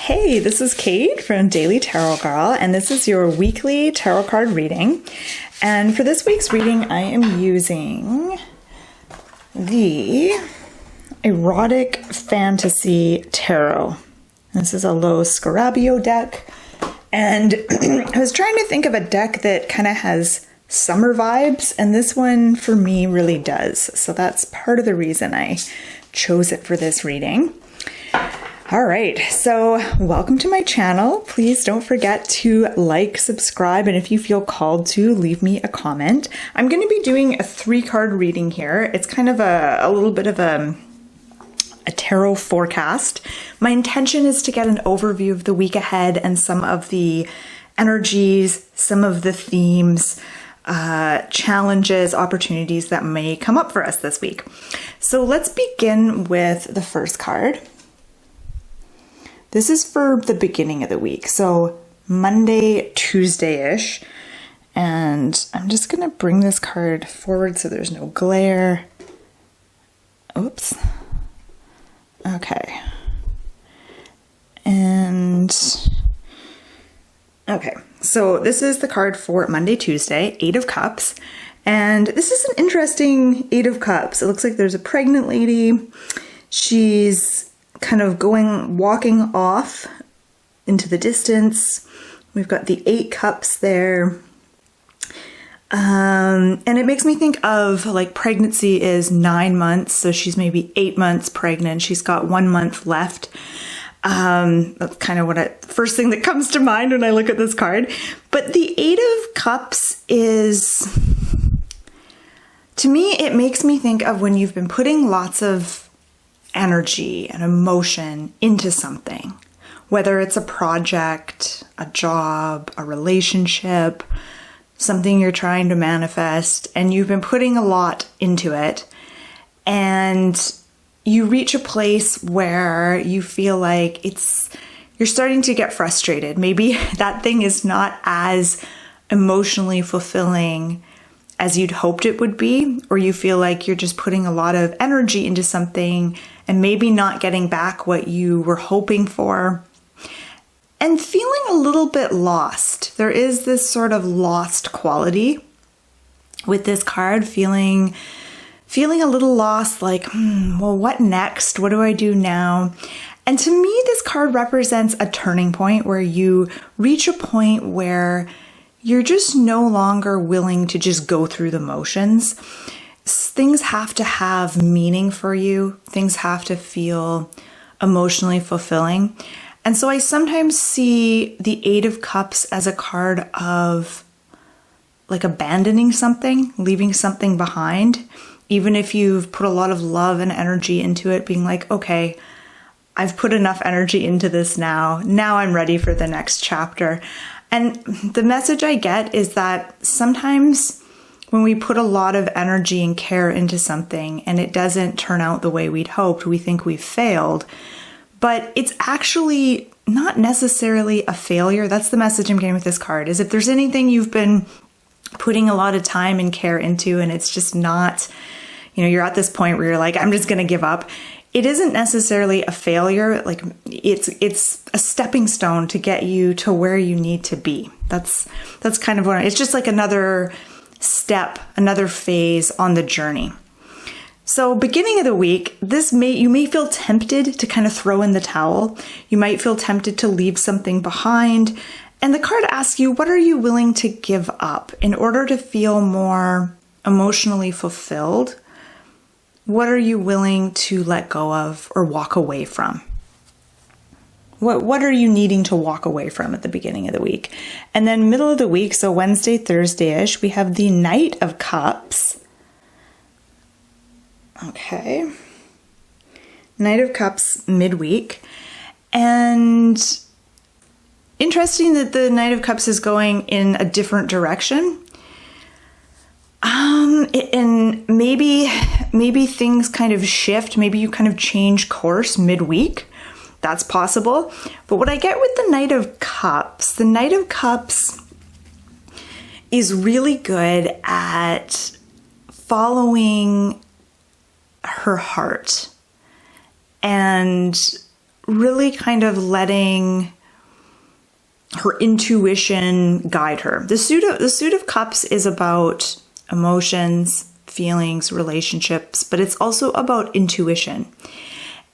Hey, this is Kate from Daily Tarot Girl, and this is your weekly tarot card reading. And for this week's reading, I am using the Erotic Fantasy Tarot. This is a low Scarabeo deck, and I was trying to think of a deck that kind of has summer vibes, and this one for me really does. So that's part of the reason I chose it for this reading. All right, so welcome to my channel. Please don't forget to like, subscribe, and if you feel called to, leave me a comment. I'm going to be doing a 3-card reading here. It's kind of a little bit of a tarot forecast. My intention is to get an overview of the week ahead and some of the energies, some of the themes, challenges, opportunities that may come up for us this week. So let's begin with the first card. This is for the beginning of the week, so Monday, Tuesday-ish. And I'm just going to bring this card forward so there's no glare. Oops. Okay. Okay, so this is the card for Monday, Tuesday, 8 of Cups. And this is an interesting 8 of Cups. It looks like there's a pregnant lady. She's kind of walking off into the distance. We've got the 8 cups there. And it makes me think of like pregnancy is 9 months. So she's maybe 8 months pregnant. She's got 1 month left. That's kind of first thing that comes to mind when I look at this card. But the 8 of Cups is, to me, it makes me think of when you've been putting lots of energy and emotion into something, whether it's a project, a job, a relationship, something you're trying to manifest, and you've been putting a lot into it, and you reach a place where you feel like you're starting to get frustrated. Maybe that thing is not as emotionally fulfilling as you'd hoped it would be, or you feel like you're just putting a lot of energy into something and maybe not getting back what you were hoping for, and feeling a little bit lost. There is this sort of lost quality with this card, feeling a little lost, like, well, what next? What do I do now? And to me, this card represents a turning point where you reach a point where you're just no longer willing to just go through the motions. Things have to have meaning for you. Things have to feel emotionally fulfilling. And so I sometimes see the 8 of Cups as a card of like abandoning something, leaving something behind. Even if you've put a lot of love and energy into it, being like, okay, I've put enough energy into this now. Now I'm ready for the next chapter. And the message I get is that sometimes when we put a lot of energy and care into something and it doesn't turn out the way we'd hoped, we think we've failed. But it's actually not necessarily a failure. That's the message I'm getting with this card, is if there's anything you've been putting a lot of time and care into and it's just not, you're at this point where you're like, I'm just going to give up. It isn't necessarily a failure. Like it's a stepping stone to get you to where you need to be. That's kind of what it's just like another step, another phase on the journey. So beginning of the week, you may feel tempted to kind of throw in the towel. You might feel tempted to leave something behind. And the card asks you, what are you willing to give up in order to feel more emotionally fulfilled? What are you willing to let go of or walk away from? What are you needing to walk away from at the beginning of the week? And then middle of the week, so Wednesday, Thursday-ish, we have the Knight of Cups. Okay. Knight of Cups midweek. And interesting that the Knight of Cups is going in a different direction. And maybe things kind of shift. Maybe you kind of change course midweek. That's possible. But what I get with the Knight of Cups is really good at following her heart and really kind of letting her intuition guide her. The Suit of Cups is about emotions, feelings, relationships, but it's also about intuition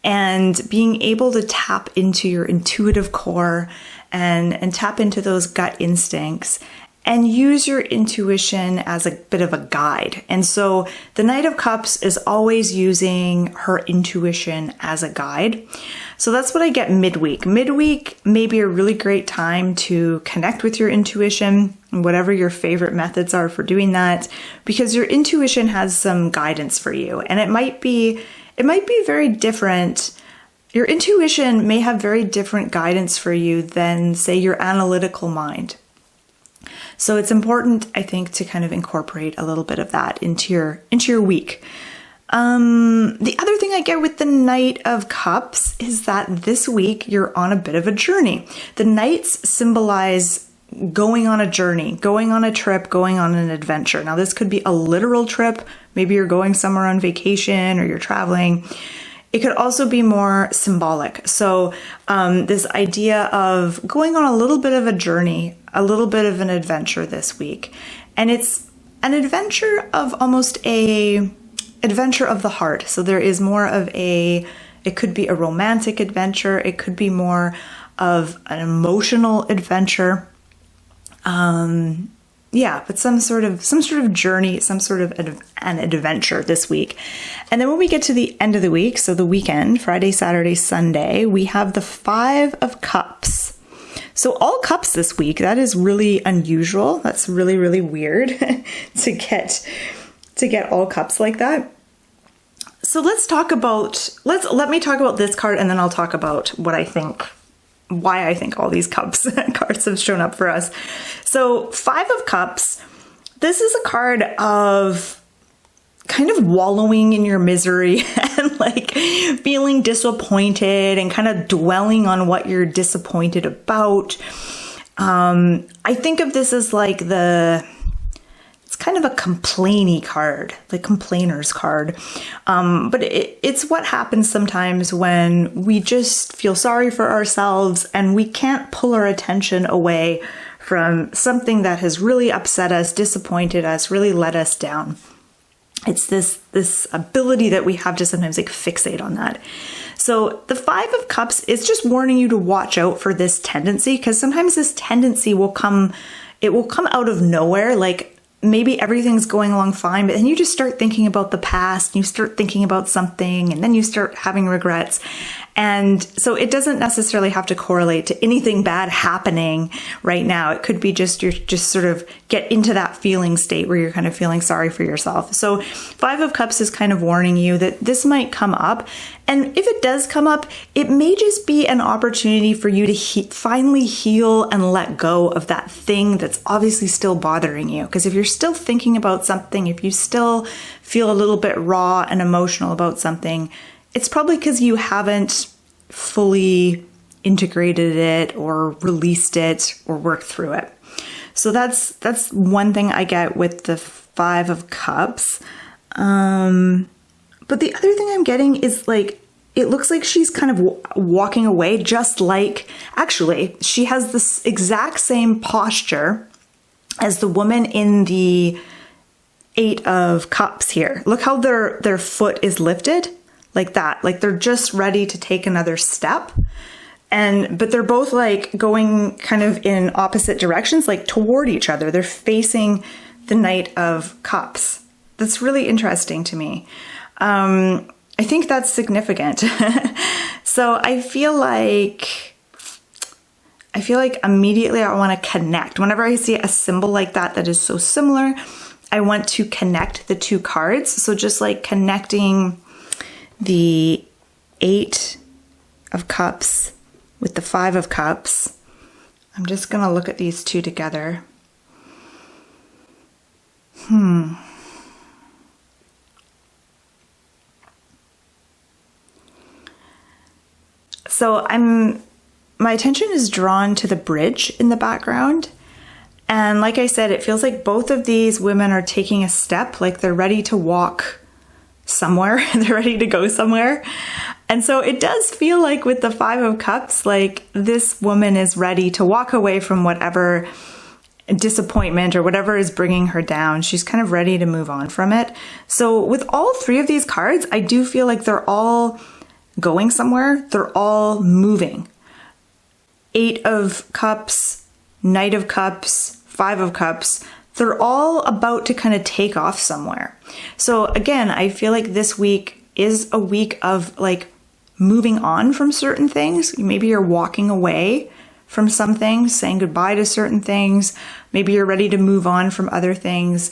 and being able to tap into your intuitive core and tap into those gut instincts and use your intuition as a bit of a guide. And so the Knight of Cups is always using her intuition as a guide. So that's what I get midweek. Midweek may be a really great time to connect with your intuition, whatever your favorite methods are for doing that, because your intuition has some guidance for you. And it might be very different. Your intuition may have very different guidance for you than, say, your analytical mind. So it's important, I think, to kind of incorporate a little bit of that into your week. The other thing I get with the Knight of Cups is that this week you're on a bit of a journey. The Knights symbolize going on a journey, going on a trip, going on an adventure. Now, this could be a literal trip. Maybe you're going somewhere on vacation or you're traveling. It could also be more symbolic. So this idea of going on a little bit of a journey, a little bit of an adventure this week. And it's an adventure of almost a adventure of the heart. So there is more of it could be a romantic adventure. It could be more of an emotional adventure. But some sort of journey, some sort of an adventure this week. And then when we get to the end of the week, so the weekend, Friday, Saturday, Sunday, we have the 5 of Cups. So all cups this week. That is really unusual. That's really, really weird to get all cups like that. So let me talk about this card, and then I'll talk about why I think all these cups cards have shown up for us. So 5 of Cups, this is a card of kind of wallowing in your misery and like feeling disappointed and kind of dwelling on what you're disappointed about. I think of this as like it's kind of a complainy card, the complainer's card. But it's what happens sometimes when we just feel sorry for ourselves and we can't pull our attention away from something that has really upset us, disappointed us, really let us down. It's this ability that we have to sometimes like fixate on that. So the 5 of Cups is just warning you to watch out for this tendency, because sometimes this tendency will come out of nowhere. Like maybe everything's going along fine, but then you just start thinking about the past, and you start thinking about something, and then you start having regrets. And so it doesn't necessarily have to correlate to anything bad happening right now. It could be you're just sort of get into that feeling state where you're kind of feeling sorry for yourself. So 5 of Cups is kind of warning you that this might come up. And if it does come up, it may just be an opportunity for you to finally heal and let go of that thing that's obviously still bothering you. Because if you're still thinking about something, if you still feel a little bit raw and emotional about something, it's probably because you haven't fully integrated it or released it or worked through it. So that's one thing I get with the 5 of Cups. But the other thing I'm getting is like, it looks like she's kind of walking away, just like, actually, she has this exact same posture as the woman in the 8 of Cups here. Look how their foot is lifted like that. Like they're just ready to take another step. But they're both like going kind of in opposite directions, like toward each other. They're facing the Knight of Cups. That's really interesting to me. I think that's significant. So I feel like immediately I want to connect. Whenever I see a symbol like that is so similar, I want to connect the two cards. So just like connecting the 8 of Cups with the 5 of Cups. I'm just going to look at these two together. So my attention is drawn to the bridge in the background. And like I said, it feels like both of these women are taking a step, like they're ready to walk somewhere. They're ready to go somewhere. And so it does feel like with the Five of Cups, like this woman is ready to walk away from whatever disappointment or whatever is bringing her down. She's kind of ready to move on from it. So with all three of these cards, I do feel like they're all going somewhere. They're all moving. Eight of Cups, Knight of Cups, Five of Cups. They're all about to kind of take off somewhere. So again, I feel like this week is a week of like moving on from certain things. Maybe you're walking away from some things, saying goodbye to certain things. Maybe you're ready to move on from other things.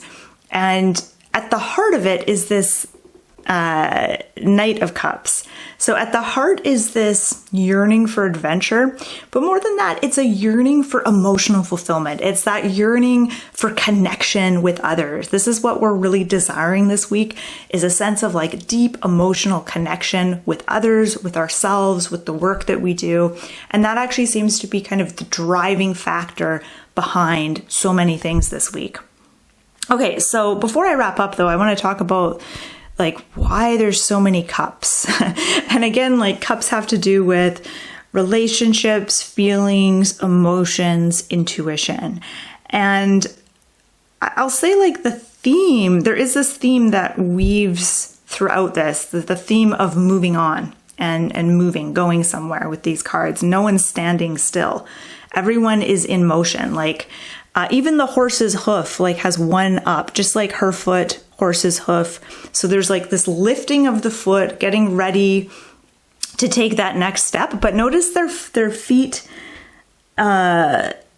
And at the heart of it is this Knight of Cups. So at the heart is this yearning for adventure, but more than that, it's a yearning for emotional fulfillment. It's that yearning for connection with others. This is what we're really desiring this week, is a sense of like deep emotional connection with others, with ourselves, with the work that we do. And that actually seems to be kind of the driving factor behind so many things this week. Okay, so before I wrap up though, I want to talk about like why there's so many cups. And again, like cups have to do with relationships, feelings, emotions, intuition. And I'll say like the theme, there is this theme that weaves throughout this, the theme of moving on and moving, going somewhere with these cards. No one's standing still. Everyone is in motion. Like even the horse's hoof like has one up, just like her foot, horse's hoof. So there's like this lifting of the foot, getting ready to take that next step. But notice their feet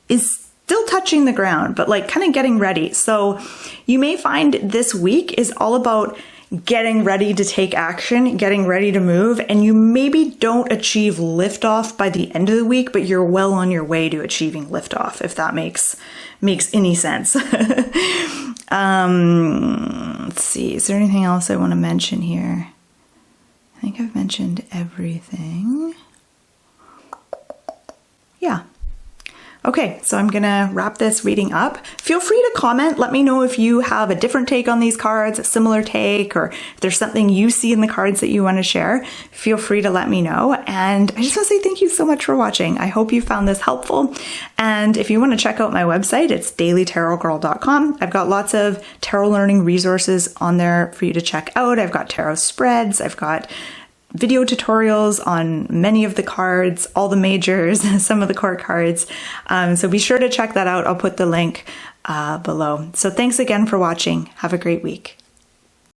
is still touching the ground, but like kind of getting ready. So you may find this week is all about getting ready to take action, getting ready to move, and you maybe don't achieve liftoff by the end of the week, but you're well on your way to achieving liftoff, if that makes any sense. Let's see, is there anything else I want to mention here? I think I've mentioned everything. Yeah. Okay, so I'm gonna wrap this reading up. Feel free to comment. Let me know if you have a different take on these cards, a similar take, or if there's something you see in the cards that you want to share. Feel free to let me know. And I just want to say thank you so much for watching. I hope you found this helpful. And if you want to check out my website, it's dailytarotgirl.com. I've got lots of tarot learning resources on there for you to check out. I've got tarot spreads. I've got video tutorials on many of the cards, all the majors, some of the core cards. So be sure to check that out. I'll put the link below. So thanks again for watching. Have a great week.